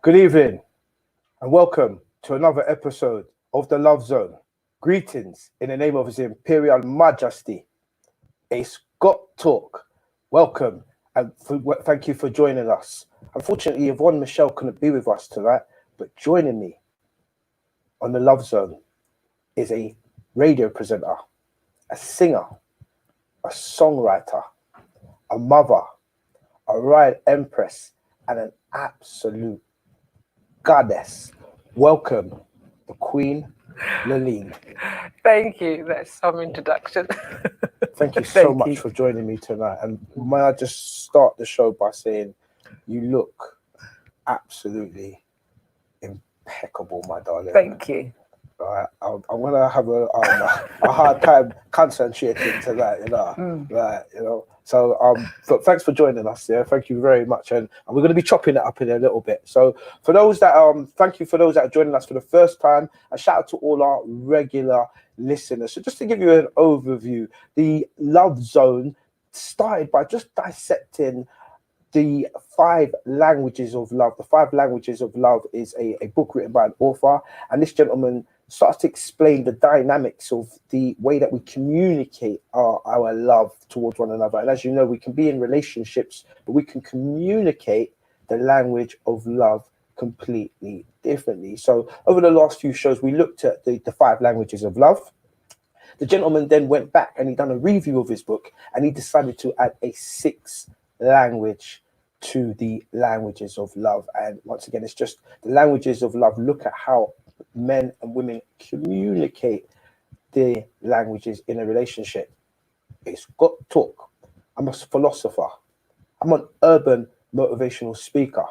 Good evening and welcome to another episode of the Love Zone. Greetings in the name of His Imperial Majesty. It's Got Talk. Welcome and thank you for joining us. Unfortunately, Yvonne and Michèle couldn't be with us tonight, but joining me on the Love Zone is a radio presenter, a singer, a songwriter, a mother, a royal empress, and an absolute goddess. Welcome, the Queen, Laline. Thank you. That's some introduction. Thank you so much for joining me tonight. And may I just start the show by saying you look absolutely impeccable, my darling. Thank you. I'm gonna have a hard time concentrating tonight, So thanks for joining us. Yeah, thank you very much, and we're going to be chopping it up in a little bit. So for those that thank you for those that are joining us for the first time. A shout out to all our regular listeners. So just to give you an overview, the Love Zone started by just dissecting the 5 languages of love. The 5 languages of love is a book written by an author, and this gentleman starts to explain the dynamics of the way that we communicate our love towards one another. And as you know, we can be in relationships, but we can communicate the language of love completely differently. So over the last few shows, we looked at the 5 languages of love. The gentleman then went back and he done a review of his book, and he decided to add a 6th language to the languages of love. And once again, it's just the languages of love. Look at how men and women communicate their languages in a relationship. It's Got Talk. I'm a philosopher. I'm an urban motivational speaker.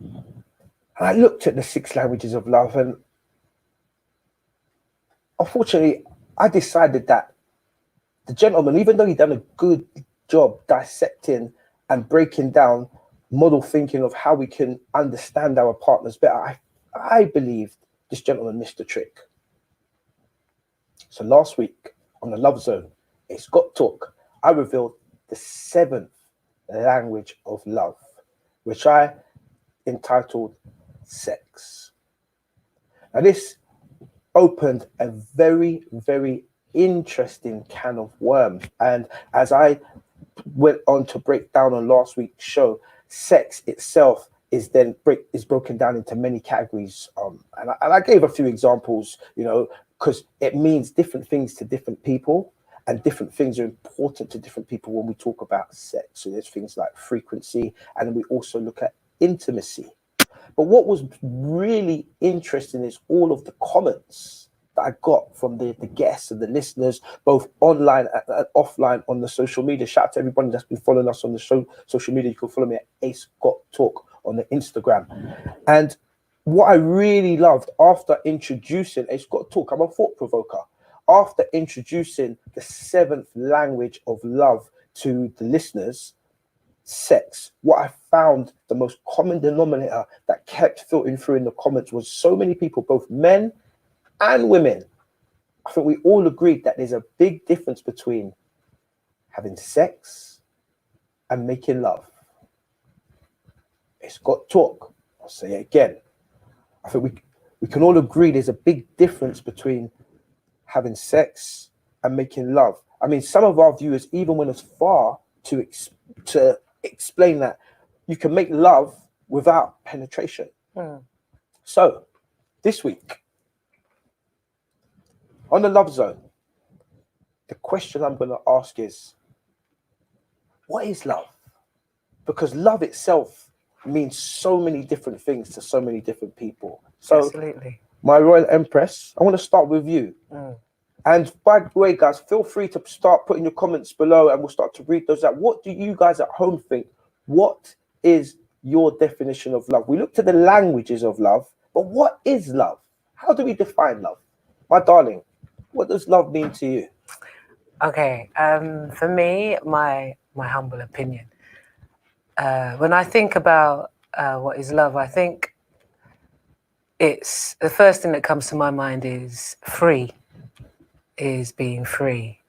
And I looked at the 6 languages of love, and unfortunately, I decided that the gentleman, even though he done a good job dissecting and breaking down model thinking of how we can understand our partners better, I believe this gentleman missed the trick. So last week on the Love Zone, It's Got Talk, I revealed the 7th language of love, which I entitled sex. Now this opened a very, very interesting can of worms, and as I went on to break down on last week's show, sex itself is broken down into many categories, and I gave a few examples, because it means different things to different people, and different things are important to different people when we talk about sex. So there's things like frequency, and we also look at intimacy. But what was really interesting is all of the comments that I got from the guests and the listeners, both online and offline on the social media. Shout out to everybody that's been following us on the social media. You can follow me at Ace Got Talk on the Instagram. And what I really loved after introducing Ace Got Talk, I'm a thought provoker. After introducing the 7th language of love to the listeners, sex, what I found the most common denominator that kept filtering through in the comments was so many people, both men and women. I think we all agreed that there's a big difference between having sex and making love. It's Got Talk. I'll say it again. I think we can all agree there's a big difference between having sex and making love. I mean, some of our viewers even went as far to explain that you can make love without penetration. So this week on the Love Zone, the question I'm going to ask is, what is love? Because love itself means so many different things to so many different people. So absolutely, my Royal Empress, I want to start with you. And by the way, guys, feel free to start putting your comments below and we'll start to read those out. What do you guys at home think? What is your definition of love? We looked at the languages of love, but what is love? How do we define love? My darling, what does love mean to you? Okay, for me, my humble opinion, when I think about what is love, I think it's the first thing that comes to my mind is free, is being free,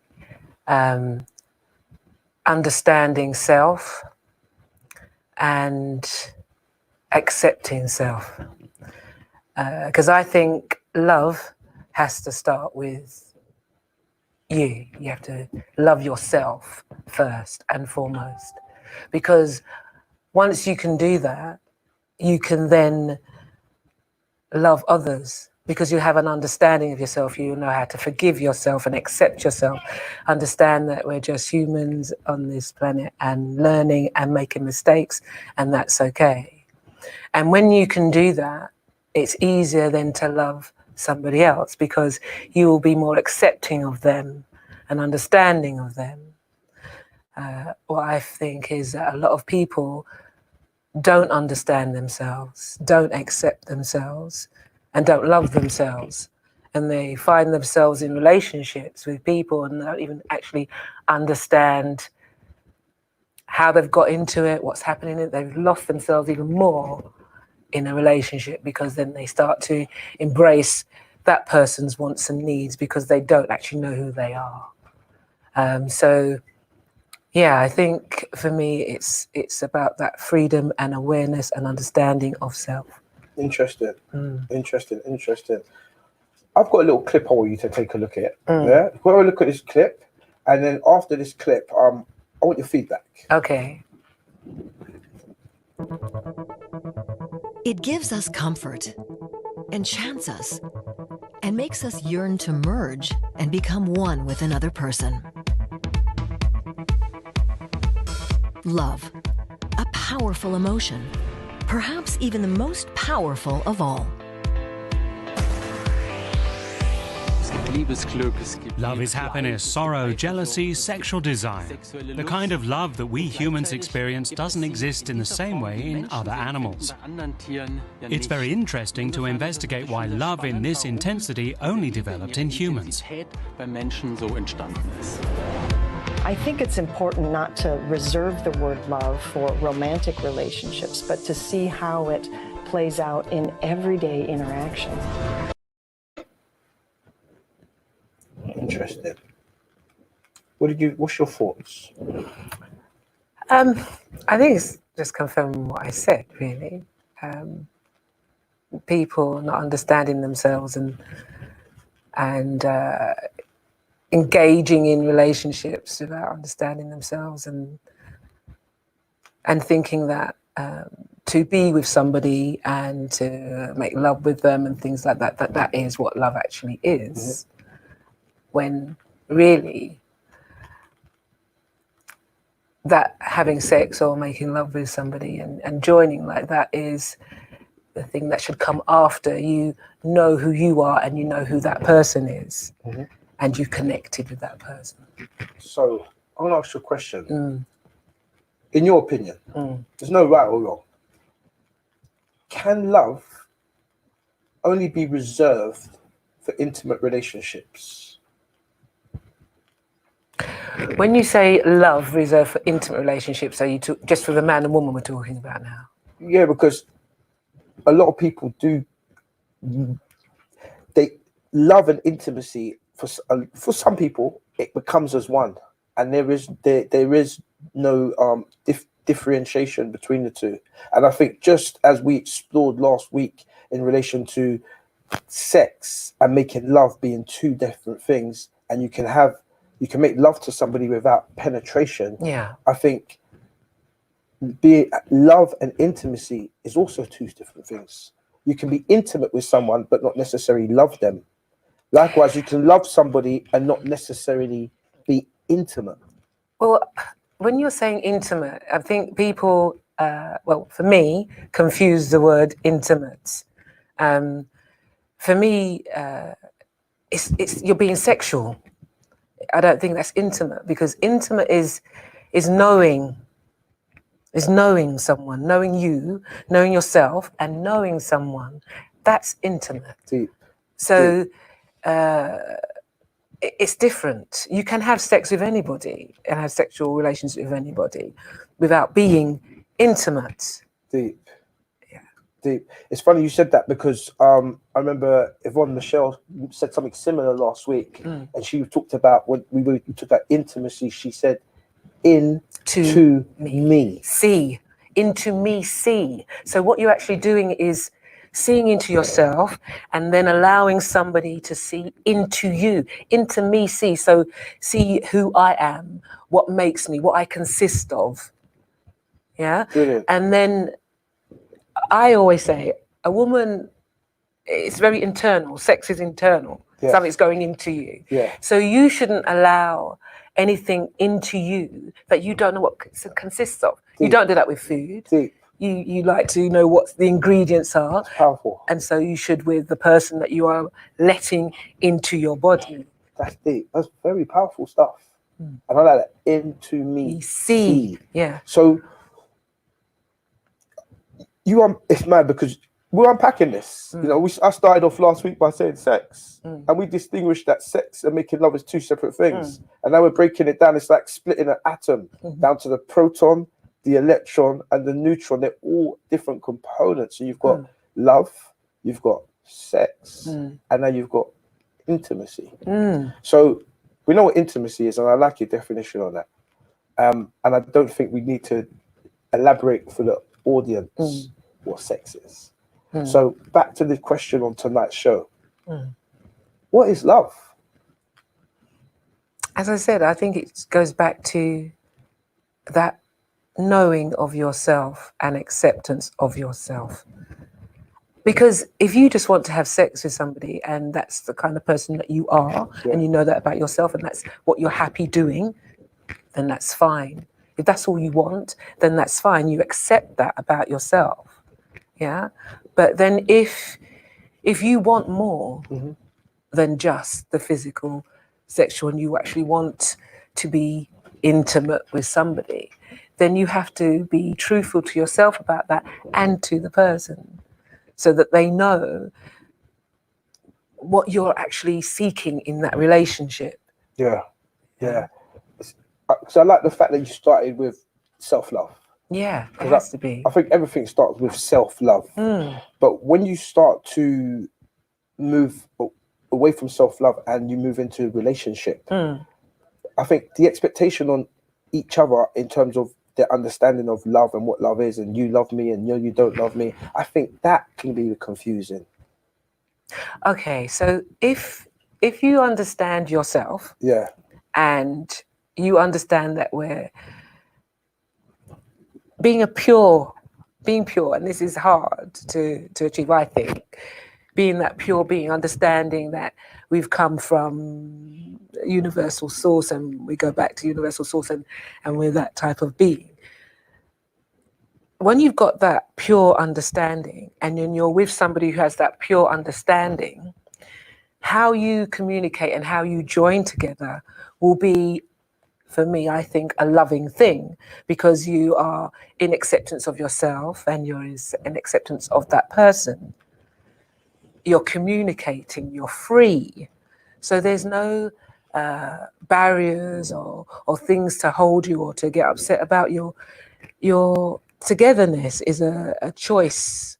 understanding self, and accepting self. Because I think love has to start with you. You have to love yourself first and foremost. Because once you can do that, you can then love others, because you have an understanding of yourself. You know how to forgive yourself and accept yourself, understand that we're just humans on this planet and learning and making mistakes, and that's okay. And when you can do that, it's easier then to love somebody else, because you will be more accepting of them and understanding of them. What I think is that a lot of people don't understand themselves, don't accept themselves, and don't love themselves. And they find themselves in relationships with people and don't even actually understand how they've got into it, what's happening in it. They've lost themselves even more in a relationship, because then they start to embrace that person's wants and needs, because they don't actually know who they are. So yeah, I think for me it's about that freedom and awareness and understanding of self. Interesting. Interesting. I've got a little clip I want you to take a look at. Yeah, we'll look at this clip, and then after this clip, I want your feedback. Okay. It gives us comfort, enchants us, and makes us yearn to merge and become one with another person. Love, a powerful emotion, perhaps even the most powerful of all. Love is happiness, sorrow, jealousy, sexual desire. The kind of love that we humans experience doesn't exist in the same way in other animals. It's very interesting to investigate why love in this intensity only developed in humans. I think it's important not to reserve the word love for romantic relationships, but to see how it plays out in everyday interactions. Interesting. What's your thoughts? I think it's just confirming what I said, really. People not understanding themselves and engaging in relationships without understanding themselves, and thinking that to be with somebody and to make love with them and things like that, that is what love actually is. When really that having sex or making love with somebody and joining like that is the thing that should come after you know who you are and you know who that person is, and you connected with that person. So I want to ask you a question. In your opinion, there's no right or wrong. Can love only be reserved for intimate relationships? When you say love reserved for intimate relationships, are you just for the man and woman we're talking about now? Yeah, because a lot of people they love and intimacy for some people it becomes as one, and there is no differentiation between the two. And I think just as we explored last week in relation to sex and making love being two different things, and you can make love to somebody without penetration. Yeah. I think love and intimacy is also two different things. You can be intimate with someone but not necessarily love them. Likewise, you can love somebody and not necessarily be intimate. Well, when you're saying intimate, I think people, for me, confuse the word intimate. For me, it's you're being sexual. I don't think that's intimate, because intimate is knowing someone, knowing you, knowing yourself, and knowing someone. That's intimate. Deep. So Deep. It's different. You can have sex with anybody and have sexual relations with anybody without being intimate. Deep. Yeah. Deep. It's funny you said that, because I remember Yvonne, Michèle said something similar last week, and she talked about when we talked about intimacy. She said, "In to me." See, into me see. So what you're actually doing is seeing into yourself and then allowing somebody to see into you, into me see. So see who I am, what makes me, what I consist of. Yeah. Brilliant. And then I always say a woman, it's very internal. Sex is internal. Yes. Something's going into you. Yeah. So you shouldn't allow anything into you that you don't know what it consists of. You Deep. don't do that with food. Deep. You like to know what the ingredients are. It's powerful. And so you should with the person that you are letting into your body. That's deep. That's very powerful stuff. And I like that. Into me see. Yeah. So it's mad because we're unpacking this. You know, I started off last week by saying sex, and we distinguished that sex and making love is two separate things. And now we're breaking it down. It's like splitting an atom down to the proton, the electron, and the neutron. They're all different components. So you've got love, you've got sex, and now you've got intimacy. So we know what intimacy is, and I like your definition on that. And I don't think we need to elaborate for the audience what sex is. So back to the question on tonight's show. What is love? As I said, I think it goes back to that knowing of yourself and acceptance of yourself. Because if you just want to have sex with somebody and that's the kind of person that you are, and you know that about yourself and that's what you're happy doing, then that's fine. If that's all you want, then that's fine. You accept that about yourself. Yeah. But then if you want more than just the physical, sexual, and you actually want to be intimate with somebody, then you have to be truthful to yourself about that and to the person so that they know what you're actually seeking in that relationship. Yeah. So I like the fact that you started with self-love. Yeah, it has to be. I think everything starts with self-love. But when you start to move away from self-love and you move into a relationship, I think the expectation on each other in terms of their understanding of love and what love is, and you love me and you don't love me, I think that can be confusing. Okay, so if you understand yourself, and you understand that we're being pure, and this is hard to achieve, I think, being that pure being, understanding that we've come from universal source and we go back to universal source and we're that type of being. When you've got that pure understanding and then you're with somebody who has that pure understanding, how you communicate and how you join together will be, for me, I think, a loving thing, because you are in acceptance of yourself and you're in acceptance of that person. You're communicating, you're free. So there's no barriers or things to hold you or to get upset about. Your togetherness is a choice,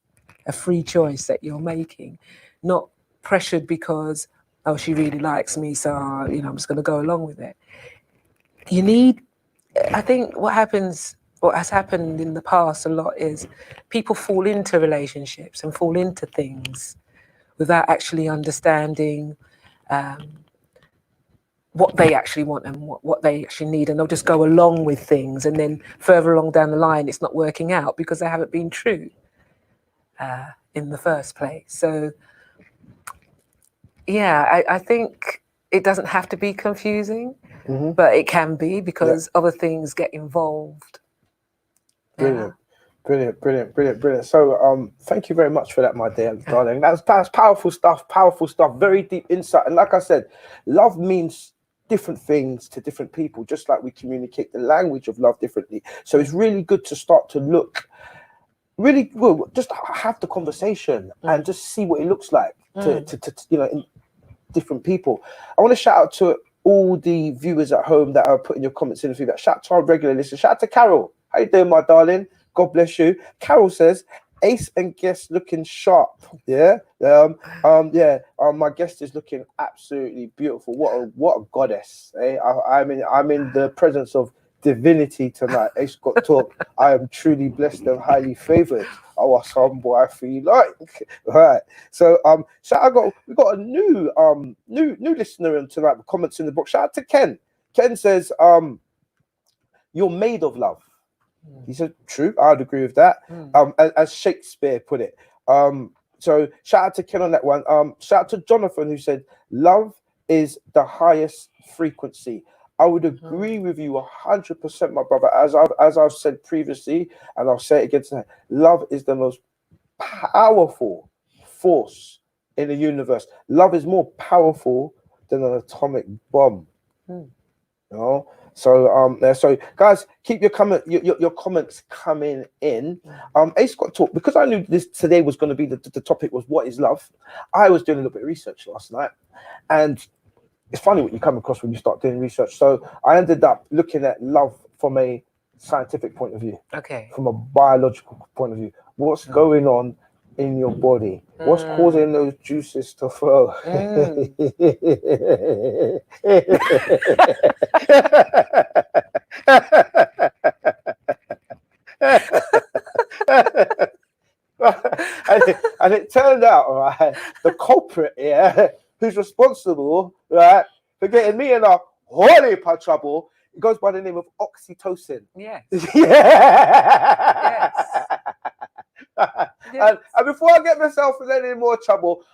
a free choice that you're making, not pressured because, oh, she really likes me, so I'm just going to go along with it. I think what has happened in the past a lot is people fall into relationships and fall into things without actually understanding what they actually want and what they actually need, and they'll just go along with things, and then further along down the line it's not working out because they haven't been true in the first place. So yeah, I think it doesn't have to be confusing, but it can be because other things get involved. Brilliant. So thank you very much for that, my dear darling. That's powerful stuff, very deep insight. And like I said, love means different things to different people, just like we communicate the language of love differently. So it's really good to start to look really good, just have the conversation and just see what it looks like to in different people. I want to shout out to all the viewers at home that are putting your comments in the feedback. Shout out to our regular listeners. Shout out to Carol. How you doing, my darling? God bless you. Carol says, Ace and guest looking sharp. My guest is looking absolutely beautiful. What a goddess. I'm in the presence of divinity tonight. Ace got talk. I am truly blessed and highly favored. Oh, some boy I feel like. Right. So we got a new listener in tonight with comments in the box. Shout out to Ken. Ken says, you're made of love. He said, true, I'd agree with that. As Shakespeare put it. So shout out to Ken on that one. Shout out to Jonathan, who said, love is the highest frequency. I would agree with you 100%, my brother. As I've said previously, and I'll say it again tonight, love is the most powerful force in the universe. Love is more powerful than an atomic bomb. You know? So guys, keep your comments coming in. Ace got talk, because I knew this today was going to be the topic was what is love. I was doing a little bit of research last night, and it's funny what you come across when you start doing research. So I ended up looking at love from a scientific point of view, from a biological point of view. What's going on in your body? What's causing those juices to flow? and it turned out, right, the culprit here, who's responsible, right, for getting me in a whole heap of trouble, it goes by the name of oxytocin. Yes. Yes. And before I get myself in any more trouble,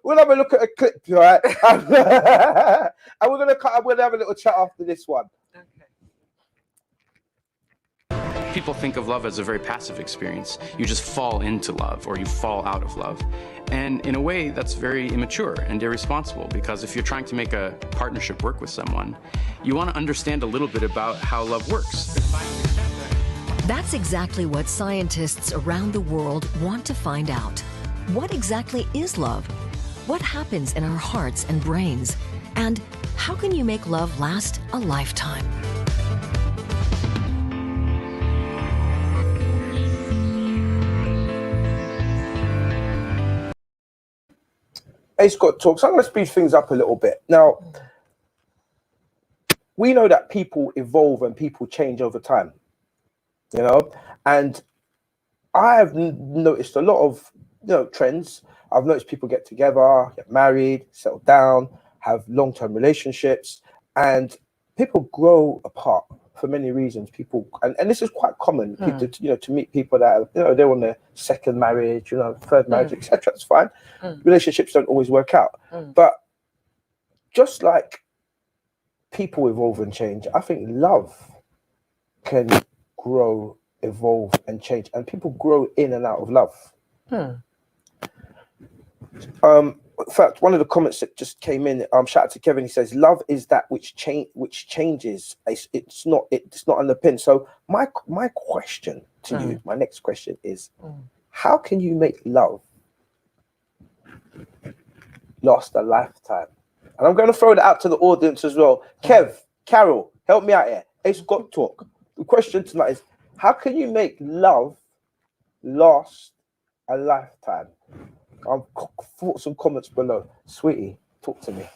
we'll have a look at a clip, right? And we're gonna have a little chat after this one. People think of love as a very passive experience. You just fall into love, or you fall out of love. And in a way, that's very immature and irresponsible, because if you're trying to make a partnership work with someone, you want to understand a little bit about how love works. That's exactly what scientists around the world want to find out. What exactly is love? What happens in our hearts and brains? And how can you make love last a lifetime? Ace got talk. So I'm going to speed things up a little bit. Now, we know that people evolve and people change over time, you know, and I have noticed a lot of trends. I've noticed people get together, get married, settle down, have long-term relationships, and people grow apart for many reasons. People, and this is quite common, to meet people that they're on their second marriage, third marriage, etc. It's fine. Relationships don't always work out, but just like people evolve and change, I think love can grow, evolve, and change, and people grow in and out of love. In fact, one of the comments that just came in, shout out to Kevin. He says, "Love is that which changes. It's not underpinned." So my question to you, my next question is, how can you make love last a lifetime? And I'm going to throw that out to the audience as well. Kev, Carol, help me out here. Ace got talk. The question tonight is, how can you make love last a lifetime? Thoughts and comments below. Sweetie, talk to me.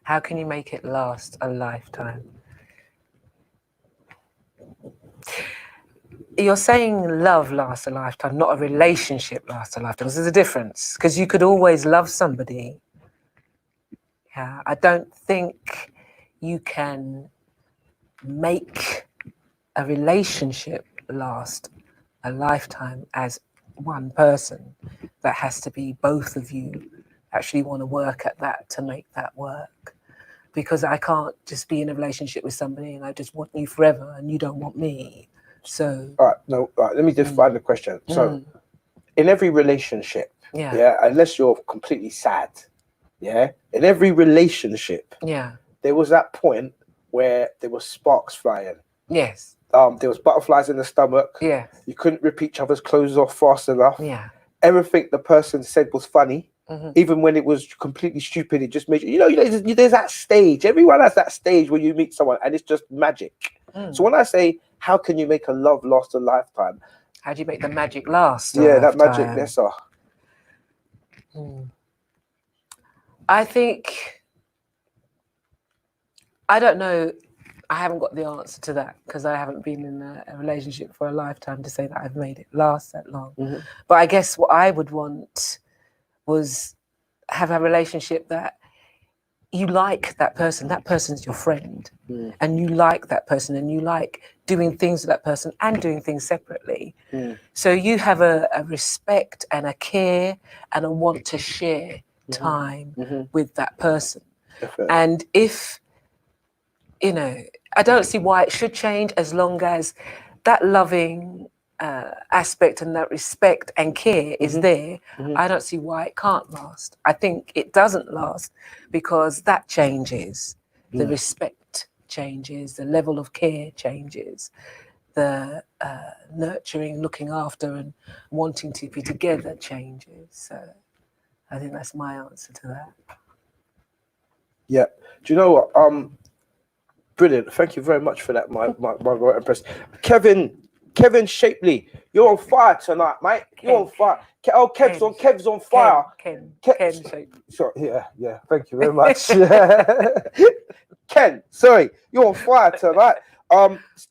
How can you make it last a lifetime? You're saying love lasts a lifetime, not a relationship lasts a lifetime. There's a difference, because you could always love somebody. Yeah, I don't think you can make a relationship last a lifetime as one person. That has to be both of you actually want to work at that to make that work. Because I can't just be in a relationship with somebody and I just want you forever and you don't want me. So all right, let me define the question. So in every relationship, unless you're completely sad, in every relationship, there was that point where there were sparks flying. Yes. There was butterflies in the stomach. Yeah. You couldn't rip each other's clothes off fast enough. Yeah. Everything the person said was funny. Even when it was completely stupid, it just made there's that stage. Everyone has that stage where you meet someone and it's just magic. So when I say, how can you make a love last a lifetime? How do you make the magic last? That magic, yes, sir. I think I don't know. I haven't got the answer to that because I haven't been in a relationship for a lifetime to say that I've made it last that long. But I guess what I would want was have a relationship that you like that person's your friend, and you like that person, and you like doing things with that person and doing things separately. So you have a respect and a care and a want to share time with that person. Definitely. And if, I don't see why it should change as long as that loving aspect and that respect and care is there. I don't see why it can't last. I think it doesn't last because that changes. The respect changes, the level of care changes, the nurturing, looking after and wanting to be together changes. So I think that's my answer to that. Yeah. Do you know what? Brilliant. Thank you very much for that, my Empress. Kevin Shapley, you're on fire tonight, mate. You're on fire. Kev's on fire. Ken Shapley. Sorry, yeah. Thank you very much. Ken, sorry, you're on fire tonight.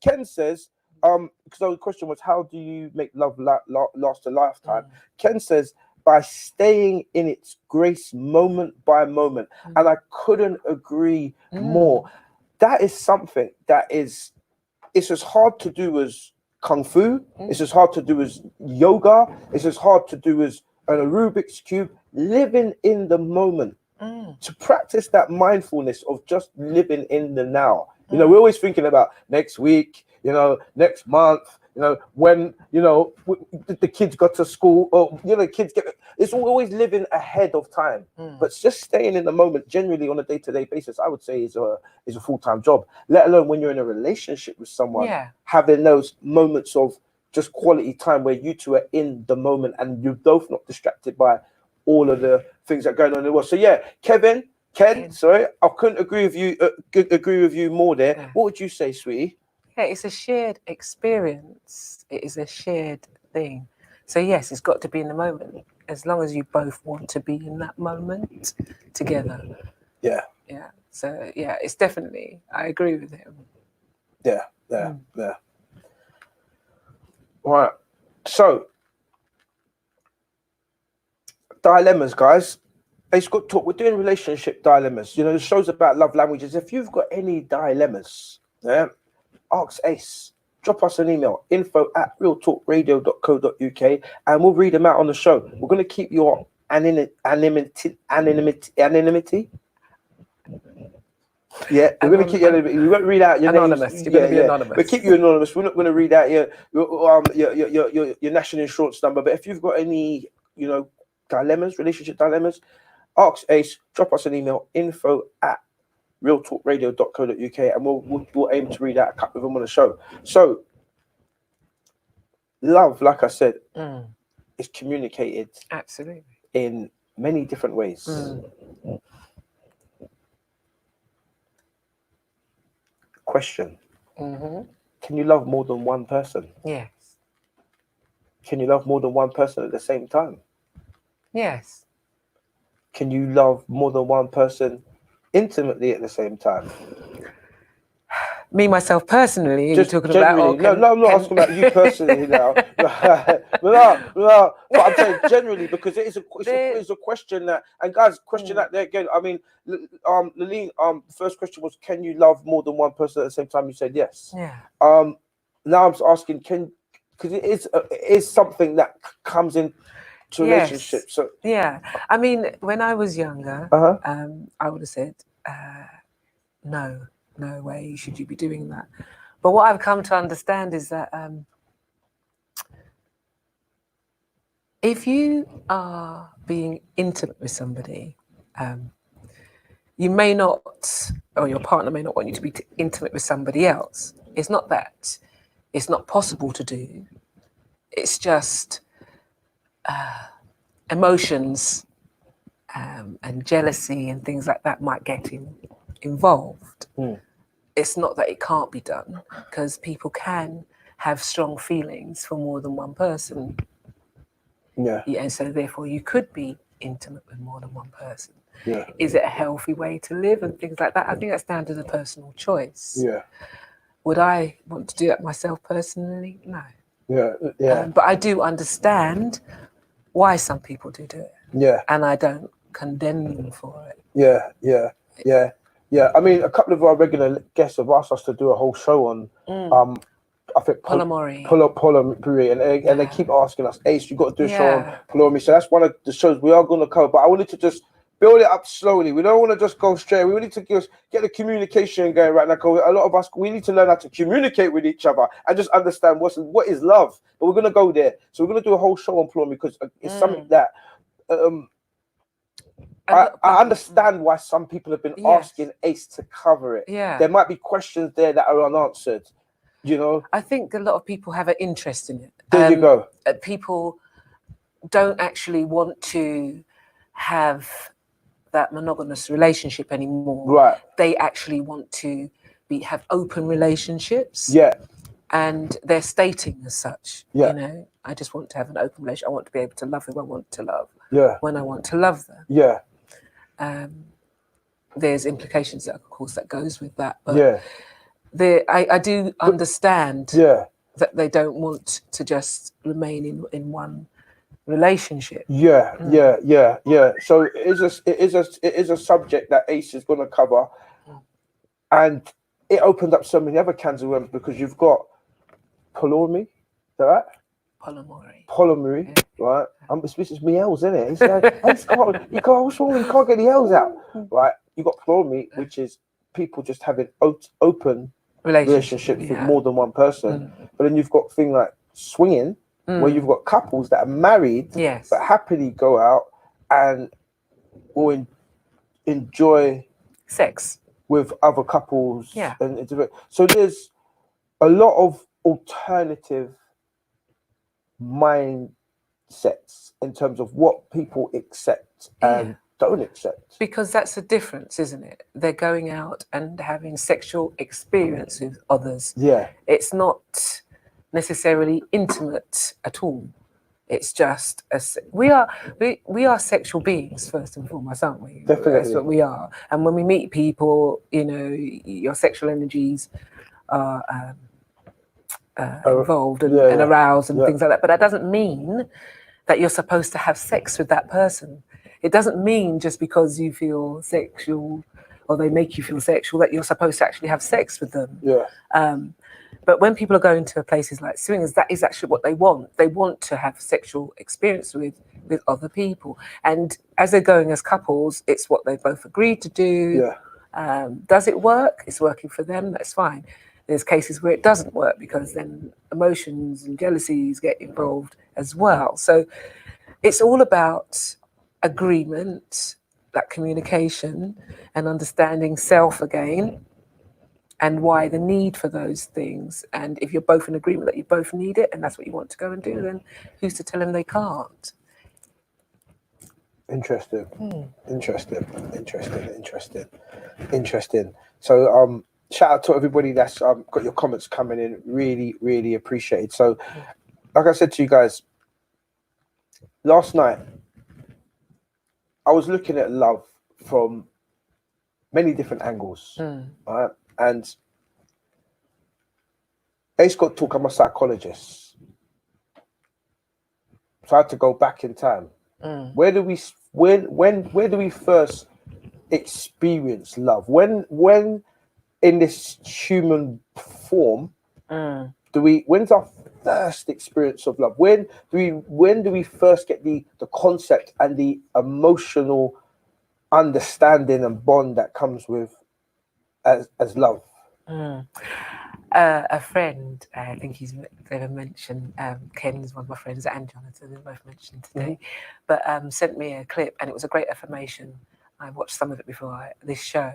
Ken says, because the question was, how do you make love last a lifetime? Ken says, by staying in its grace moment by moment. And I couldn't agree more. That is something that it's as hard to do as Kung Fu. It's as hard to do as yoga. It's as hard to do as an Rubik's Cube. Living in the moment. To practice that mindfulness of just living in the now. We're always thinking about next week, next month, when, the kids got to school, or, kids get, it's always living ahead of time. But just staying in the moment, generally on a day-to-day basis, I would say is a full-time job, let alone when you're in a relationship with someone, having those moments of just quality time where you two are in the moment and you're both not distracted by all of the things that are going on in the world. So yeah, Ken, sorry, I couldn't agree with you more there. Yeah. What would you say, sweetie? Yeah, it's a shared experience. It is a shared thing. So yes, it's got to be in the moment. As long as you both want to be in that moment together. Yeah. Yeah. So yeah, it's definitely, I agree with him. Yeah. All right. So dilemmas, guys. It's good talk. We're doing relationship dilemmas. The show's about love languages. If you've got any dilemmas, ask Ace. Drop us an email, info@realtalkradio.co.uk, and we'll read them out on the show. We're going to keep your anonymity. Yeah, we're going to keep you anonymous. We won't read out your anonymous. names. You're going to be anonymous. We'll keep you anonymous. We're not going to read out your national insurance number. But if you've got any, dilemmas, relationship dilemmas, ask Ace. Drop us an email, info@realtalkradio.co.uk, and we'll aim to read out a couple of them on the show. So, love, like I said, is communicated absolutely in many different ways. Question: can you love more than one person? Yes. Can you love more than one person at the same time? Yes. Can you love more than one person intimately at the same time? Me, myself, personally, just you're talking generally, about... I'm not asking about you personally now. No, but I'm saying generally, because it's a question that, and guys, question that there again. I mean, Laline, first question was, can you love more than one person at the same time? You said yes. Yeah. Now I'm asking, because it is something that comes in to relationships. So yeah, I mean, when I was younger, I would have said, no way should you be doing that. But what I've come to understand is that if you are being intimate with somebody, you may not, or your partner may not want you to be intimate with somebody else. It's not that it's not possible to do. It's just emotions and jealousy and things like that might get involved. It's not that it can't be done, because people can have strong feelings for more than one person. Yeah. And so therefore you could be intimate with more than one person? Yeah. Is it a healthy way to live and things like that? I think that's down to the personal choice. Yeah. Would I want to do that myself personally? No. Yeah. Yeah. But I do understand why some people do it. Yeah. And I don't condemn them for it. Yeah. Yeah. Yeah. Yeah. I mean, a couple of our regular guests have asked us to do a whole show on I think Polyamory. Polyamory, and they keep asking us, Ace, you got to do a show on Yeah. polyamory. So that's one of the shows we are going to cover. But I wanted to just build it up slowly. We don't want to just go straight. We need to get the communication going right now. Because a lot of us, we need to learn how to communicate with each other and just understand what is love. But we're going to go there. So we're going to do a whole show on polyamory because it's something that I understand why some people have been asking Ace to cover it. Yeah. There might be questions there that are unanswered. You know, I think a lot of people have an interest in it. There you go. People don't actually want to have that monogamous relationship anymore. Right. They actually want to have open relationships. Yeah. And they're stating as such. Yeah. You know, I just want to have an open relationship. I want to be able to love who I want to love. Yeah. When I want to love them. Yeah. There's implications, of course, that goes with that. But yeah. I do understand that they don't want to just remain in one relationship. Yeah. So it is a subject that Ace is going to cover, and it opened up so many other cans of worms because you've got polyamory, is that right? Polyamory, right? This is me L's, isn't it? He's like, what's wrong? You can't get the L's out, right? You got polyamory, which is people just having open relationships with more than one person. But then you've got things like swinging, where you've got couples that are married, but happily go out and will enjoy sex with other couples. Yeah. So there's a lot of alternative mindsets in terms of what people accept and don't accept. Because that's the difference, isn't it? They're going out and having sexual experience with others. Yeah. It's not necessarily intimate at all. It's just we are sexual beings first and foremost, aren't we? Definitely. That's what we are. And when we meet people, you know, your sexual energies are involved and aroused and things like that. But that doesn't mean that you're supposed to have sex with that person. It doesn't mean just because you feel sexual or they make you feel sexual that you're supposed to actually have sex with them. Yeah. But when people are going to places like swingers, that is actually what they want. They want to have sexual experience with other people. And as they're going as couples, it's what they both agreed to do. Yeah. Does it work? It's working for them. That's fine. There's cases where it doesn't work because then emotions and jealousies get involved as well. So it's all about agreement, that communication and understanding self again and why the need for those things. And if you're both in agreement that you both need it and that's what you want to go and do, then who's to tell them they can't? Interesting. So shout out to everybody that's got your comments coming in. Really appreciated. So like I said to you guys last night, I was looking at love from many different angles, right? And Ace got to talk. I'm a psychologist, so I had to go back in time. Where do we first experience love? When in this human form when's our first experience of love? When do we first get the concept and the emotional understanding and bond that comes with as love? A friend, I think they've mentioned, Ken is one of my friends, and Jonathan, they've both mentioned today, but sent me a clip and it was a great affirmation. I watched some of it before this show,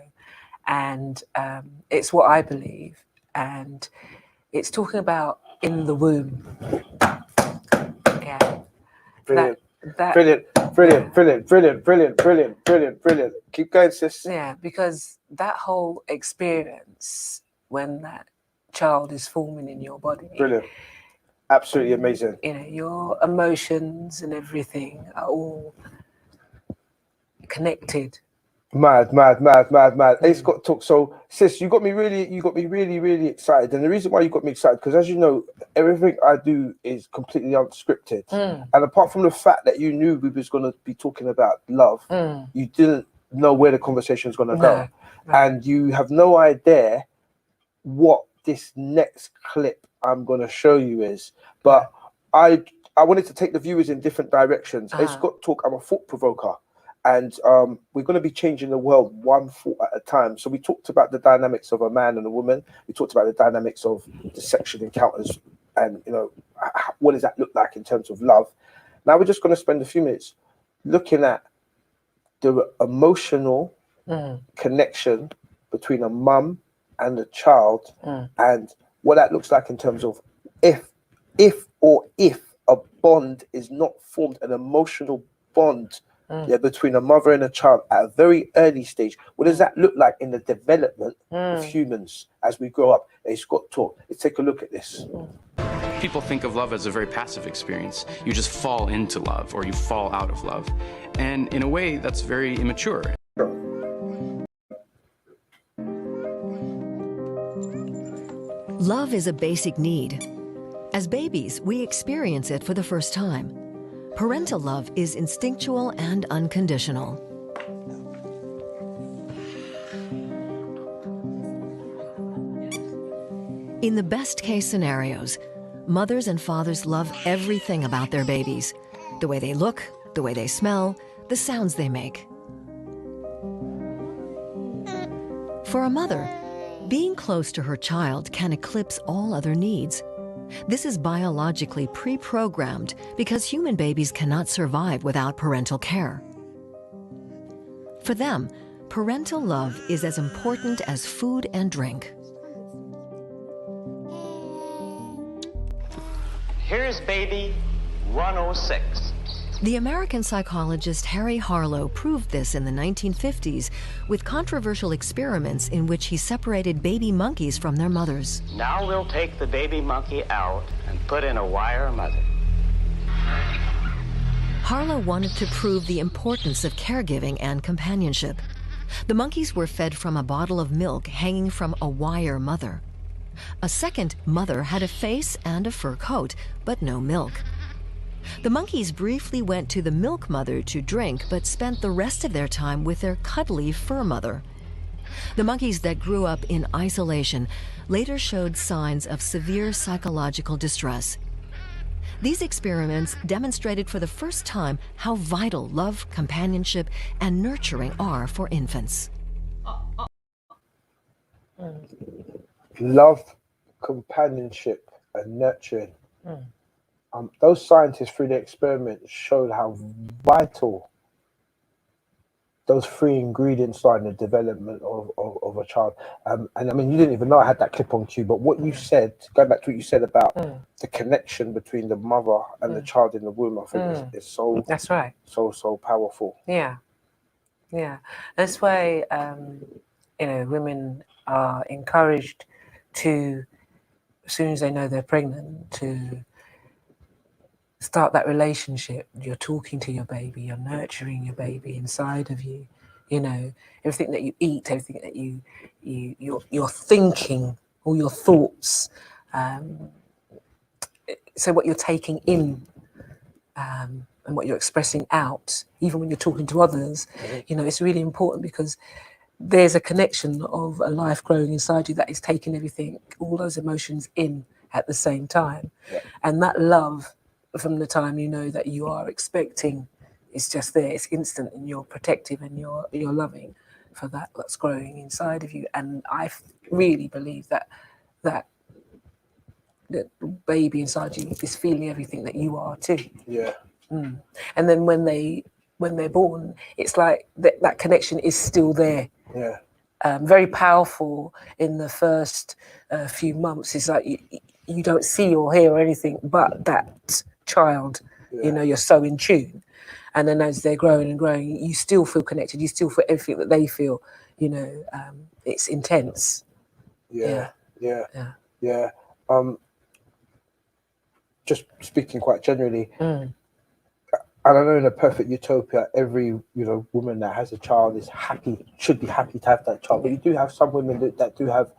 and it's what I believe, and it's talking about in the womb. Yeah. Brilliant. Keep going, sis. Yeah, because that whole experience when that child is forming in your body. Brilliant. Absolutely amazing. You know, your emotions and everything are all connected. Mad. It's got to talk. So, sis, you got me really excited. And the reason why you got me excited, because as you know, everything I do is completely unscripted. And apart from the fact that you knew we was going to be talking about love, you didn't know where the conversation was going to go. And you have no idea what this next clip I'm going to show you is. But I wanted to take the viewers in different directions. It's got to talk. I'm a thought provoker. And we're going to be changing the world one thought at a time. So we talked about the dynamics of a man and a woman. We talked about the dynamics of the sexual encounters and, you know, what does that look like in terms of love. Now we're just going to spend a few minutes looking at the emotional connection between a mum and a child and what that looks like in terms of if a bond is not formed, an emotional bond between a mother and a child at a very early stage. What does that look like in the development of humans as we grow up? It's got to talk. Let's take a look at this. People think of love as a very passive experience. You just fall into love or you fall out of love. And in a way, that's very immature. Love is a basic need. As babies, we experience it for the first time. Parental love is instinctual and unconditional. In the best-case scenarios, mothers and fathers love everything about their babies. The way they look, the way they smell, the sounds they make. For a mother, being close to her child can eclipse all other needs. This is biologically pre-programmed because human babies cannot survive without parental care. For them, parental love is as important as food and drink. Here's baby 106. The American psychologist Harry Harlow proved this in the 1950s with controversial experiments in which he separated baby monkeys from their mothers. Now we'll take the baby monkey out and put in a wire mother. Harlow wanted to prove the importance of caregiving and companionship. The monkeys were fed from a bottle of milk hanging from a wire mother. A second mother had a face and a fur coat, but no milk. The monkeys briefly went to the milk mother to drink, but spent the rest of their time with their cuddly fur mother. The monkeys that grew up in isolation later showed signs of severe psychological distress. These experiments demonstrated for the first time how vital love, companionship, and nurturing are for infants. Love, companionship, and nurturing. Those scientists, through their experiments, showed how vital those three ingredients are in the development of a child. And I mean, you didn't even know I had that clip on cue, but what you said, going back to what you said about the connection between the mother and the child in the womb, I think is so, That's right. so powerful. Yeah. That's why, women are encouraged to, as soon as they know they're pregnant, to start that relationship. You're talking to your baby, you're nurturing your baby inside of you. You know, everything that you eat, everything that you're thinking, all your thoughts. So what you're taking in and what you're expressing out, even when you're talking to others, it's really important because there's a connection of a life growing inside you that is taking everything, all those emotions in at the same time. And that love, from the time you know that you are expecting, it's just there, it's instant, and you're protective and you're loving for that's growing inside of you. And I really believe that the baby inside you is feeling everything that you are too. And then when they're born, it's like that connection is still there. Very powerful in the first few months. It's like you don't see or hear or anything but that child. You're so in tune. And then as they're growing and growing, you still feel connected. You still feel everything that they feel. It's intense. Just speaking quite generally, And I know in a perfect utopia, every woman that has a child is happy, should be happy to have that child. But you do have some women that do have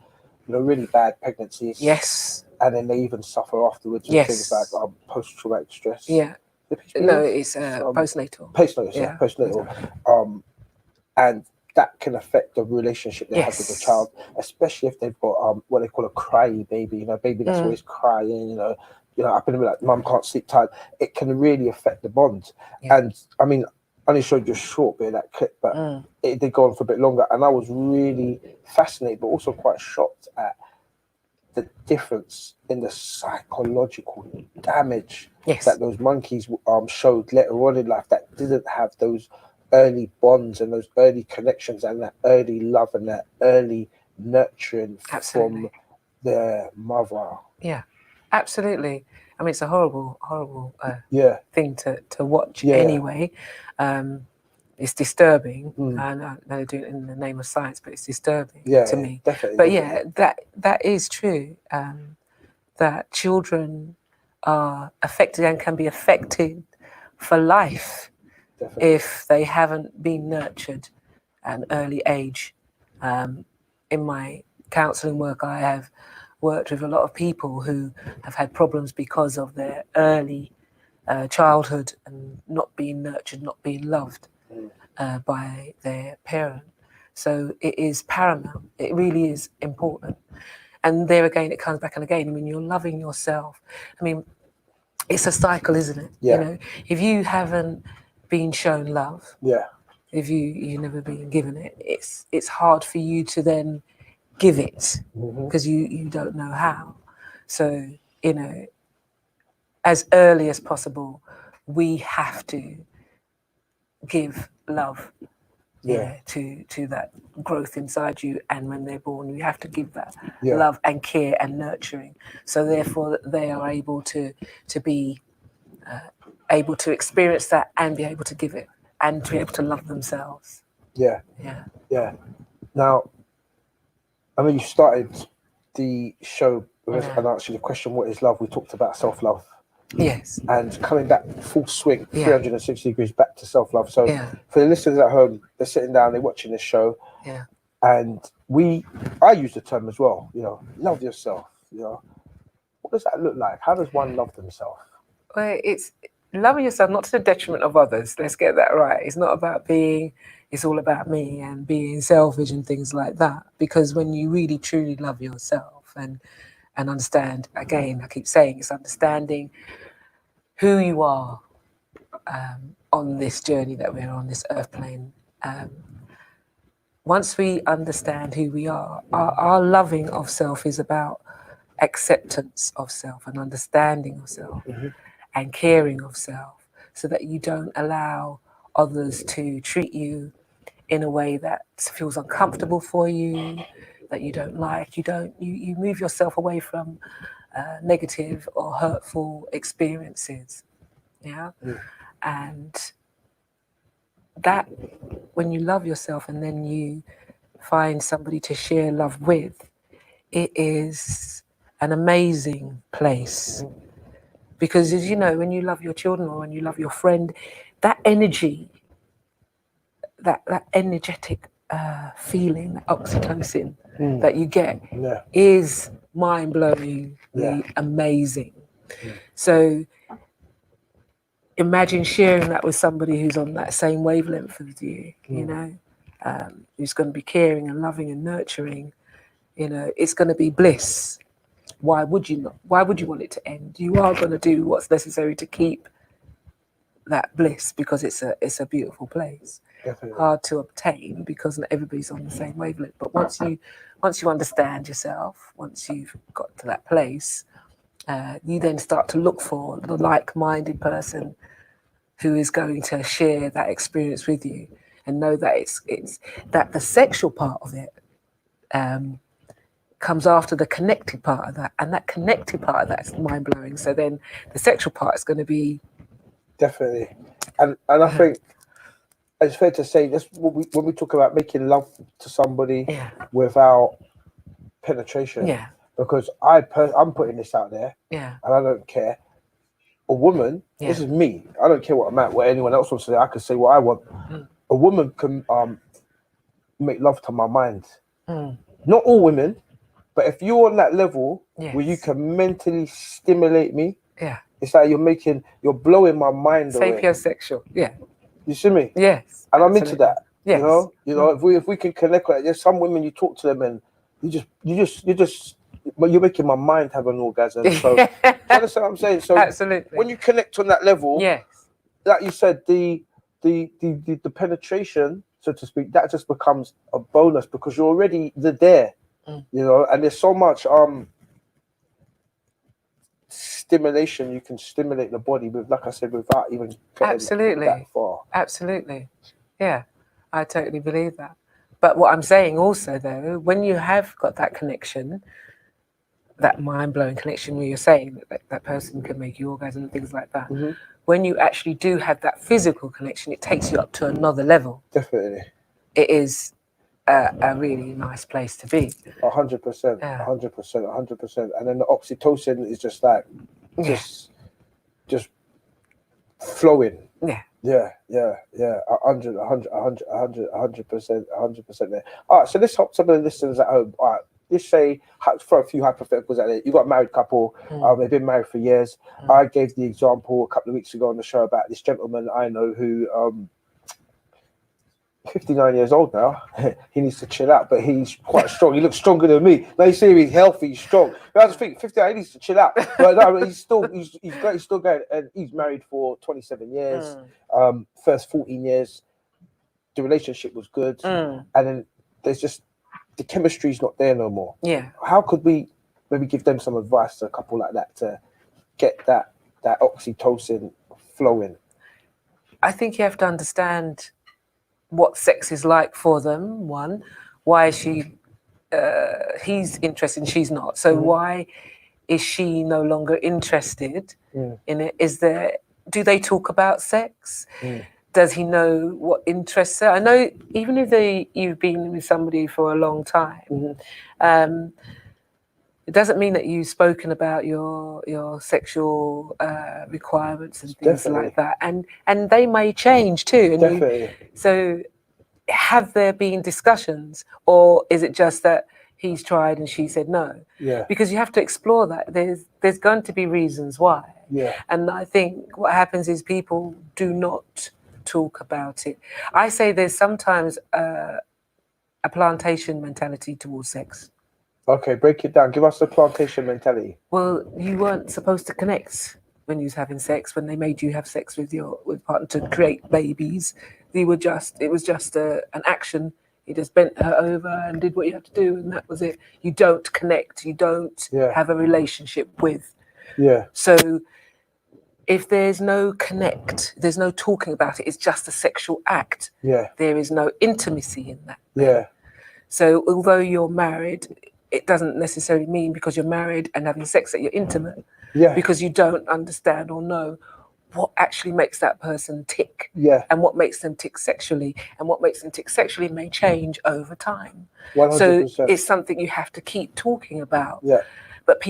really bad pregnancies. Yes. And then they even suffer afterwards with things like post-traumatic stress. Yeah. No, it's postnatal. Postnatal, yeah. Postnatal. And that can affect the relationship they have with the child, especially if they've got what they call a cryy baby. Baby that's always crying. Up in the middle, like mum can't sleep tight. It can really affect the bond. And I mean, I only showed you a short bit of that clip, but it did go on for a bit longer. And I was really fascinated, but also quite shocked at the difference in the psychological damage that those monkeys showed later on in life that didn't have those early bonds and those early connections and that early love and that early nurturing from their mother. Yeah, absolutely. I mean, it's a horrible thing to watch anyway. It's disturbing. I know they do it in the name of science, but it's disturbing to me. Definitely. But that is true. That children are affected and can be affected for life if they haven't been nurtured at an early age. In my counselling work, I have worked with a lot of people who have had problems because of their early childhood and not being nurtured, not being loved by their parent. So it is paramount. It really is important. And there again, it comes back and again. I mean, you're loving yourself. I mean, it's a cycle, isn't it? Yeah. If you haven't been shown love, if you've never been given it, it's hard for you to then give it because you don't know how. So, as early as possible, we have to give love to that growth inside you, and when they're born you have to give that love and care and nurturing, so therefore they are able to be able to experience that and be able to give it and to be able to love themselves. Now, I mean, you started the show with an answer to the question, what is love? We talked about self-love. Yes. And coming back full swing, 360 degrees back to self-love. So for the listeners at home, they're sitting down, they're watching this show. And I use the term as well, love yourself. What does that look like? How does one love themselves? Well, it's loving yourself, not to the detriment of others. Let's get that right. It's not about it's all about me and being selfish and things like that. Because when you really, truly love yourself and understand, again, I keep saying, it's understanding who you are on this journey that we're on, this earth plane. Once we understand who we are, our loving of self is about acceptance of self and understanding of self and caring of self, so that you don't allow others to treat you in a way that feels uncomfortable for you, that you don't like. You move yourself away from negative or hurtful experiences. And that, when you love yourself and then you find somebody to share love with, it is an amazing place. Because as you know, when you love your children or when you love your friend, that energy, that energetic feeling, that oxytocin that you get is mind-blowingly amazing. So imagine sharing that with somebody who's on that same wavelength as you, who's going to be caring and loving and nurturing. It's going to be bliss. Why would you not? Why would you want it to end? You are going to do what's necessary to keep that bliss, because it's a beautiful place. Definitely. Hard to obtain because not everybody's on the same wavelength. But once you understand yourself, once you've got to that place, you then start to look for the like-minded person who is going to share that experience with you, and know that it's that the sexual part of it comes after the connected part of that, and that connected part of that is mind-blowing. So then the sexual part is going to be definitely, and I think it's fair to say this when we talk about making love to somebody without penetration. Because I'm putting this out there, and I don't care. a woman, this is me. I don't care what I'm at, what anyone else wants to say. I can say what I want. A woman can make love to my mind. Not all women, but if you're on that level where you can mentally stimulate me, it's like you're blowing my mind away. Sapiosexual, You see me? Yes. And I'm into that. Yes. You know, if we can connect with it, there's some women you talk to them and you're making my mind have an orgasm. So you understand what I'm saying? So absolutely. When you connect on that level, like you said, the penetration, so to speak, that just becomes a bonus because you're already there. You know, and there's so much stimulation you can stimulate the body with, like I said, without even getting that far. Absolutely. Yeah, I totally believe that. But what I'm saying also, though, when you have got that connection, that mind-blowing connection where you're saying that person can make you orgasm and things like that, when you actually do have that physical connection, it takes you up to another level. Definitely. It is a really nice place to be. 100%, 100%. And then the oxytocin is just like, just flowing. Yeah. 100% there. All right, so let's help some of the listeners at home. All right, let's say, throw a few hypotheticals at it. You've got a married couple, they've been married for years. I gave the example a couple of weeks ago on the show about this gentleman I know who, 59 years old now. He needs to chill out, but he's quite strong. He looks stronger than me. No, you see, he's healthy, he's strong. But I just think 59, he needs to chill out. But no, he's still going, and he's married for 27 years. First 14 years, the relationship was good, and then there's just the chemistry's not there no more. Yeah. How could we maybe give them some advice to a couple like that to get that oxytocin flowing? I think you have to understand what sex is like for them. One, why is he's interested and she's not? So why is she no longer interested in it? Do they talk about sex? Does he know what interests her? I know even if you've been with somebody for a long time, it doesn't mean that you've spoken about your sexual requirements and things like that. And they may change too. And so have there been discussions, or is it just that he's tried and she said no? Yeah. Because you have to explore that. There's going to be reasons why. Yeah. And I think what happens is people do not talk about it. I say there's sometimes a plantation mentality towards sex. Okay, break it down. Give us the plantation mentality. Well, you weren't supposed to connect when you was having sex, when they made you have sex with your partner to create babies. It was just an action. You just bent her over and did what you had to do, and that was it. You don't connect. You don't have a relationship with. Yeah. So if there's no connect, there's no talking about it, it's just a sexual act. Yeah. There is no intimacy in that. Yeah. So although you're married, it doesn't necessarily mean because you're married and having sex that you're intimate. Yeah. Because you don't understand or know what actually makes that person tick. Yeah. And what makes them tick sexually. And what makes them tick sexually may change over time. 100%. So it's something you have to keep talking about. Yeah. But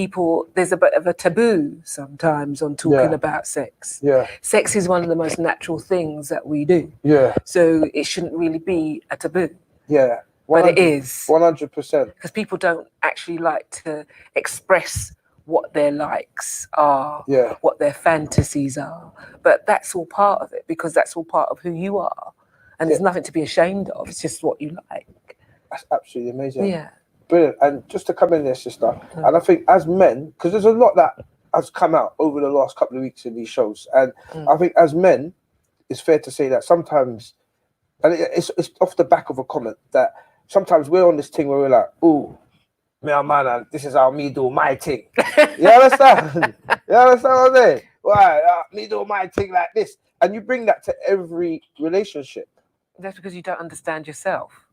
there's a bit of a taboo sometimes on talking about sex. Yeah. Sex is one of the most natural things that we do. Yeah. So it shouldn't really be a taboo. Yeah. But it is. 100%. Because people don't actually like to express what their likes are, what their fantasies are. But that's all part of it, because that's all part of who you are. And there's nothing to be ashamed of. It's just what you like. That's absolutely amazing. Yeah. Brilliant. And just to come in there, sister, and I think as men, because there's a lot that has come out over the last couple of weeks in these shows, and I think as men, it's fair to say that sometimes, and it's off the back of a comment, that sometimes we're on this thing where we're like, ooh, man, this is how me do my thing. You understand? You understand what I'm saying? Why? Me do my thing like this. And you bring that to every relationship. That's because you don't understand yourself.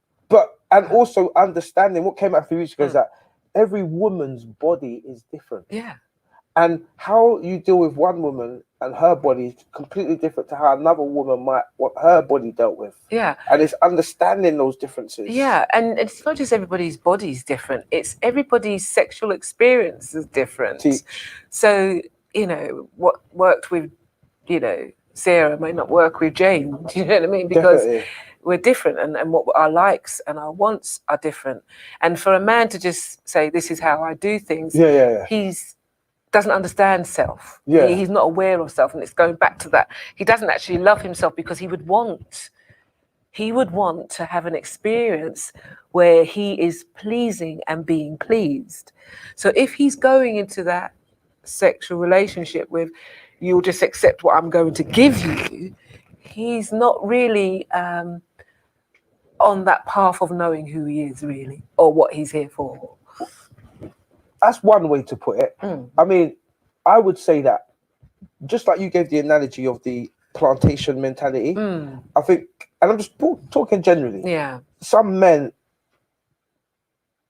And also understanding what came out a few weeks ago is that every woman's body is different. Yeah. And how you deal with one woman and her body is completely different to how another woman might want her body dealt with. Yeah. And it's understanding those differences. Yeah. And it's not just everybody's body's different. It's everybody's sexual experience is different. So you know, what worked with, you know, Sarah may not work with Jane. Do you know what I mean? Because Definitely. we're different, and what our likes and our wants are different. And for a man to just say, this is how I do things, he's doesn't understand self. Yeah. He's not aware of self. And it's going back to that. He doesn't actually love himself because he would want to have an experience where he is pleasing and being pleased. So if he's going into that sexual relationship with, you'll just accept what I'm going to give you, he's not really on that path of knowing who he is really, or what he's here for. That's one way to put it. I mean, I would say that, just like you gave the analogy of the plantation mentality, I think, and I'm just talking generally. Yeah. Some men,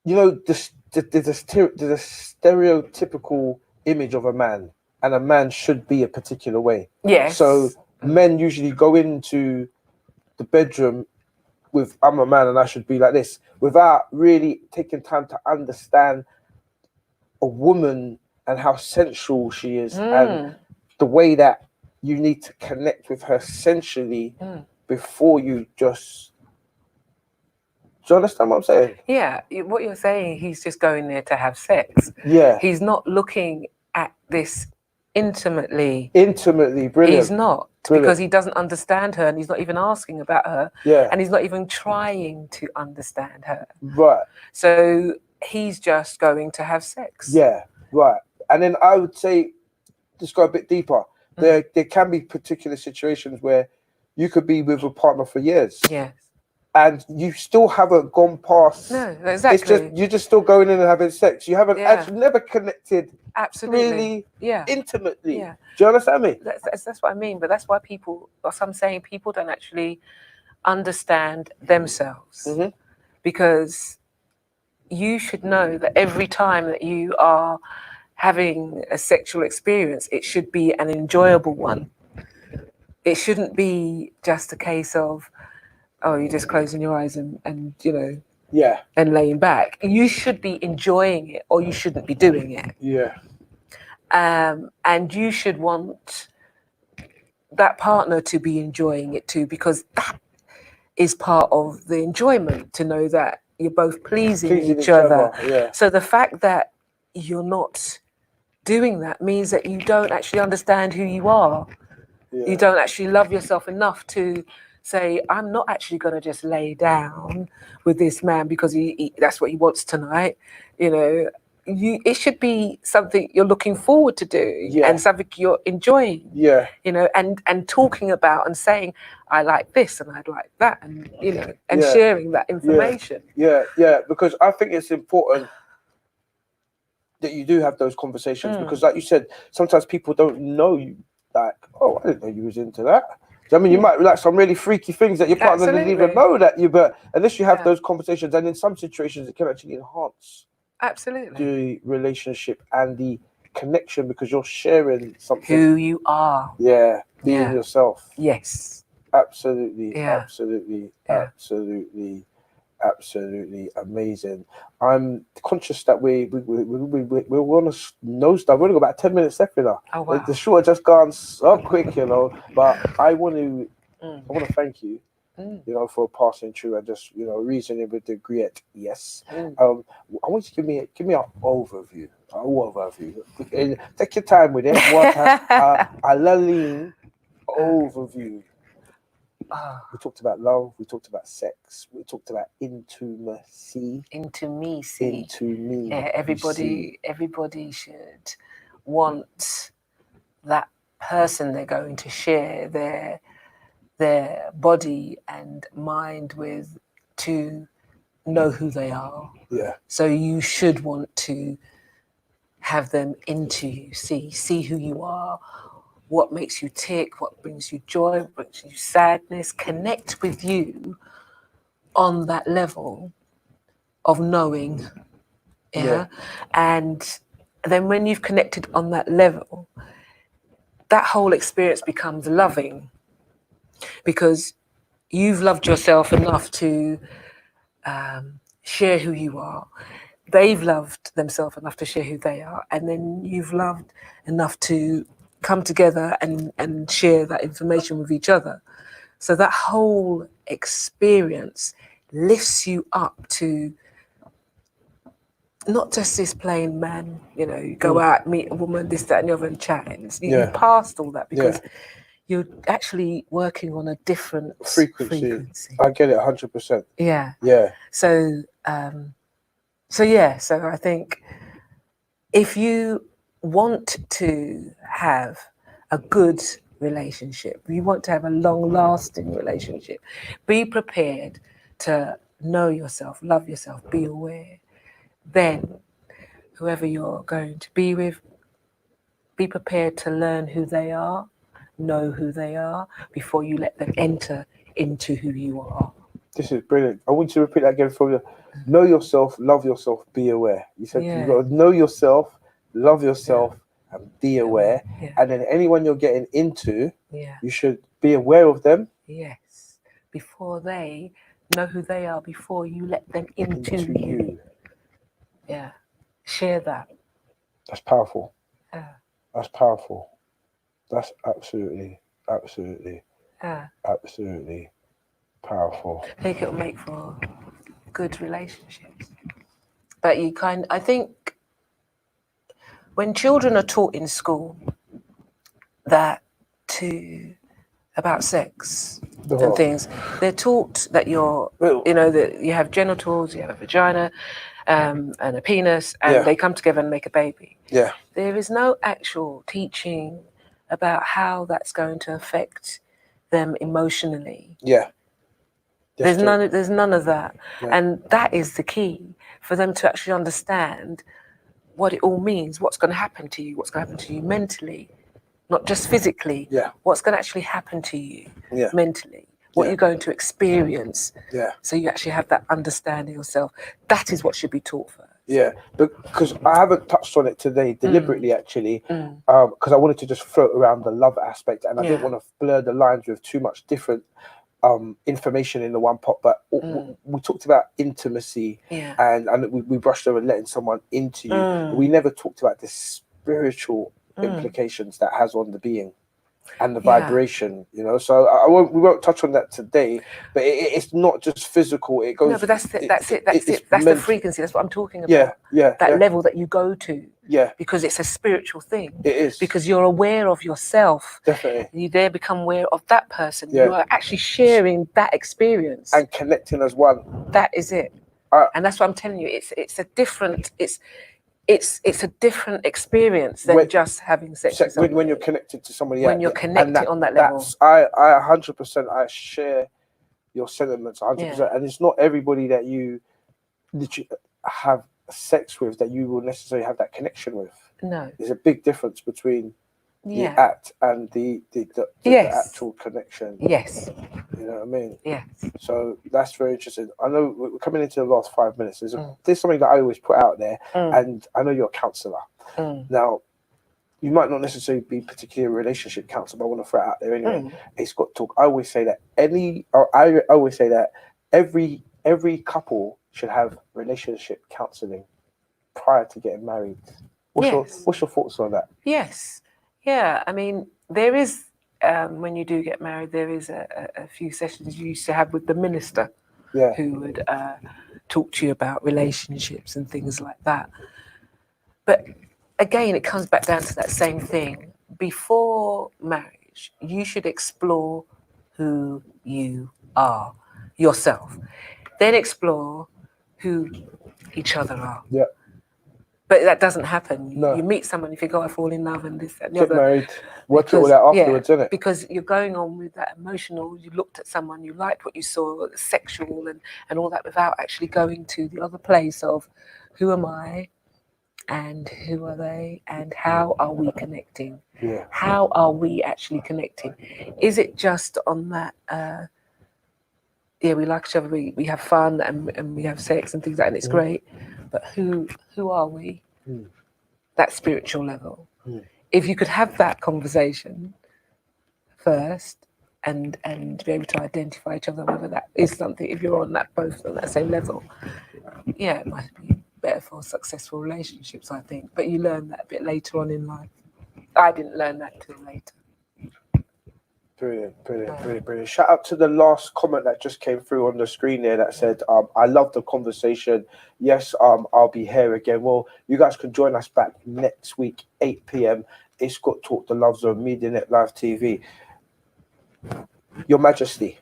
you know, there's a stereotypical image of a man, and a man should be a particular way. Yes. So men usually go into the bedroom with, I'm a man and I should be like this, without really taking time to understand a woman and how sensual she is, and the way that you need to connect with her sensually before you just... Do you understand what I'm saying? Yeah, what you're saying, he's just going there to have sex. Yeah. He's not looking at this intimately. Brilliant. He's not, Brilliant. because he doesn't understand her, and he's not even asking about her. Yeah. And he's not even trying to understand her. Right. So he's just going to have sex. Yeah, right. And then I would say, just go a bit deeper. There can be particular situations where you could be with a partner for years. Yes. And you still haven't gone past. No, exactly. It's just, you're just still going in and having sex. You haven't actually never connected absolutely really intimately. Yeah. Do you understand me? That's what I mean. But that's why people, or some saying, people don't actually understand themselves. Because you should know that every time that you are having a sexual experience, it should be an enjoyable one. It shouldn't be just a case of, oh, you're just closing your eyes and you know, and laying back. You should be enjoying it, or you shouldn't be doing it. Yeah. And you should want that partner to be enjoying it too, because that is part of the enjoyment, to know that you're both pleasing each other. Yeah. So the fact that you're not doing that means that you don't actually understand who you are. Yeah. You don't actually love yourself enough to say, I'm not actually going to just lay down with this man because that's what he wants tonight. You know, it should be something you're looking forward to do, and something you're enjoying. Yeah. You know, and talking about and saying, I like this and I'd like that, and you know, and sharing that information. Yeah, because I think it's important that you do have those conversations, because like you said, sometimes people don't know you, like, oh, I didn't know you was into that. I mean, you might like some really freaky things that your partner didn't even know that you, but unless you have those conversations, and in some situations it can actually enhance the relationship and the connection, because you're sharing something. Who you are. Yeah, being yourself. Yes. Absolutely, absolutely amazing. I'm conscious that we're on a nosedive. We've only got about 10 minutes left now. Oh, wow. The show has just gone so quick, you know. But I want to thank you, you know, for passing through and just, you know, reasoning with the great. Yes. I want you to give me an overview. And take your time with it. What a lean overview. We talked about love, we talked about sex, we talked about intimacy. Yeah, everybody should want that person they're going to share their body and mind with, to know who they are. Yeah. So you should want to have them into you, see who you are, what makes you tick, what brings you joy, what brings you sadness, connect with you on that level of knowing. Yeah. And then when you've connected on that level, that whole experience becomes loving, because you've loved yourself enough to share who you are. they've loved themselves enough to share who they are, and then you've loved enough to come together and share that information with each other. So that whole experience lifts you up to not just this plain man, you go out, meet a woman, this, that, and the other, and chat. You passed all that because you're actually working on a different frequency. I get it 100%. Yeah. Yeah. So I think if you want to have a good relationship, you want to have a long-lasting relationship, be prepared to know yourself, love yourself, be aware. Then whoever you're going to be with, be prepared to learn who they are, know who they are before you let them enter into who you are. This is brilliant. I want you to repeat that again for you. Know yourself, love yourself, be aware. You said you've got to know yourself, love yourself, and be aware. Yeah. And then anyone you're getting into, Yeah. you should be aware of them. Yes. Before they know who they are, before you let them into you. Yeah. Share that. That's powerful. Yeah. That's powerful. That's absolutely powerful. I think it'll make for good relationships. But I think when children are taught in school about sex and things, they're taught that that you have genitals, you have a vagina, and a penis, and they come together and make a baby. Yeah. There is no actual teaching about how that's going to affect them emotionally. Yeah. There's none of that. Yeah. And that is the key for them to actually understand what it all means, what's going to happen to you, what's going to happen to you mentally, not just physically, what's going to actually happen to you mentally, what you're going to experience. Yeah. So you actually have that understanding of yourself. That is what should be taught first. Yeah, because I haven't touched on it today deliberately, actually, because I wanted to just float around the love aspect, and I didn't want to blur the lines with too much different information in the one pot. But we talked about intimacy, and we brushed over letting someone into you. But we never talked about the spiritual implications that has on the being and the vibration, so we won't touch on that today, but it's not just physical. It goes. No, but that's it. That's the frequency. That's what I'm talking about. That level that you go to. Yeah. Because it's a spiritual thing. It is. Because you're aware of yourself. Definitely. You there become aware of that person. Yeah. You are actually sharing that experience and connecting as one. That is it. And that's what I'm telling you. It's a different experience than just having sex with somebody. When you're connected to somebody else. When you're connected on that level. I 100% I share your sentiments 100%. And it's not everybody that you have sex with that you will necessarily have that connection with. No. There's a big difference between the act and the actual connection. Yes. You know what I mean? Yes. So that's very interesting. I know we're coming into the last 5 minutes. There's something that I always put out there, and I know you're a counsellor. Now, you might not necessarily be particularly a relationship counsellor, but I want to throw it out there anyway. It's got talk. I always say that every couple should have relationship counselling prior to getting married. What's your thoughts on that? Yes. Yeah, I mean, there is, when you do get married, there is a few sessions you used to have with the minister who would talk to you about relationships and things like that. But again, it comes back down to that same thing. Before marriage, you should explore who you are, yourself. Then explore who each other are. Yeah. But that doesn't happen. No. You meet someone, you think, I fall in love and this, that, and the other. Get married. Watch all that afterwards, isn't it? Because you're going on with that emotional, you looked at someone, you liked what you saw, sexual and all that, without actually going to the other place of who am I and who are they and how are we connecting? Yeah. How are we actually connecting? Is it just on that, we like each other, we have fun and we have sex and things like that, and it's great. But who are we? That spiritual level. If you could have that conversation first and be able to identify each other, whether that is something, if you're on that both on that same level, it might be better for successful relationships, I think. But you learn that a bit later on in life. I didn't learn that till later. Brilliant. Shout out to the last comment that just came through on the screen there that said, I love the conversation. Yes, I'll be here again. Well, you guys can join us back next week, 8 p.m. It's Got Talk, the Love Zone, MediaNet Live TV. Your Majesty.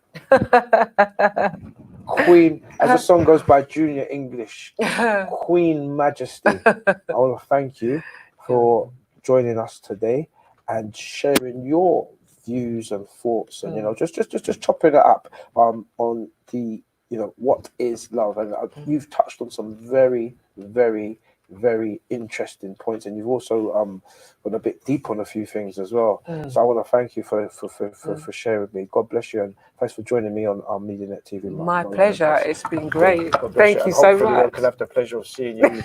Queen, as the song goes by Junior English, Queen Majesty. I want to thank you for joining us today and sharing your views and thoughts, and just chopping it up on the what is love, and you've touched on some very interesting points, and you've also gone a bit deep on a few things as well. So I want to thank you for sharing with me. God bless you, and thanks for joining me on MediaNet TV. My pleasure. It's been great. God bless Thank you and so hopefully I much. can have the pleasure of seeing you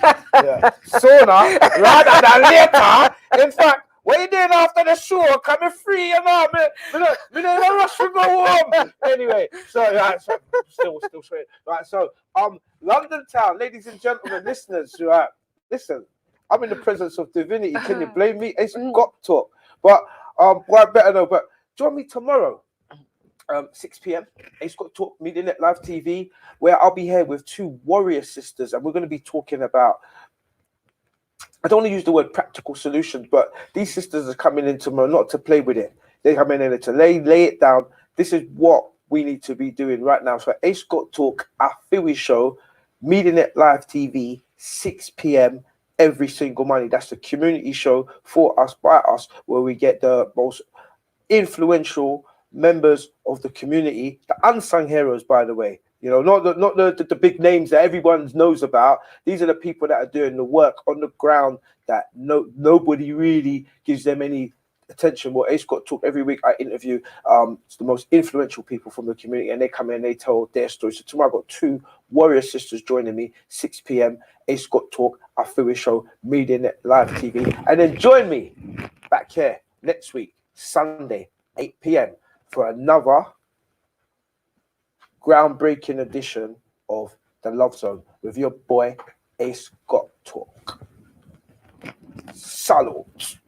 sooner rather than later. In fact, what are you doing after the show? Coming free, me don't rush to go home. Anyway, so still straight. Right, so London town, ladies and gentlemen, listeners, right? Listen, I'm in the presence of divinity. Can you blame me? It's Got Talk. But well, I better know. But join me tomorrow, 6 p.m. It's Got Talk, MediaNet Live TV, where I'll be here with two warrior sisters, and we're going to be talking about, I don't want to use the word practical solutions, but these sisters are coming in tomorrow not to play with it. They come in to lay it down. This is what we need to be doing right now. So Ace Got Talk, our Philly show, MediaNet Live TV, 6 p.m. every single Monday. That's the community show for us, by us, where we get the most influential members of the community, the unsung heroes, by the way. Not the big names that everyone knows about. These are the people that are doing the work on the ground that nobody really gives them any attention. Well, Ace Got Talk, every week I interview the most influential people from the community, and they come in and they tell their stories. So tomorrow I've got two warrior sisters joining me, 6 p.m. Ace Got Talk, our Philly show, MediaNet Live TV. And then join me back here next week, Sunday, 8 p.m. for another groundbreaking edition of The Love Zone with your boy Ace Got Talk. Salute.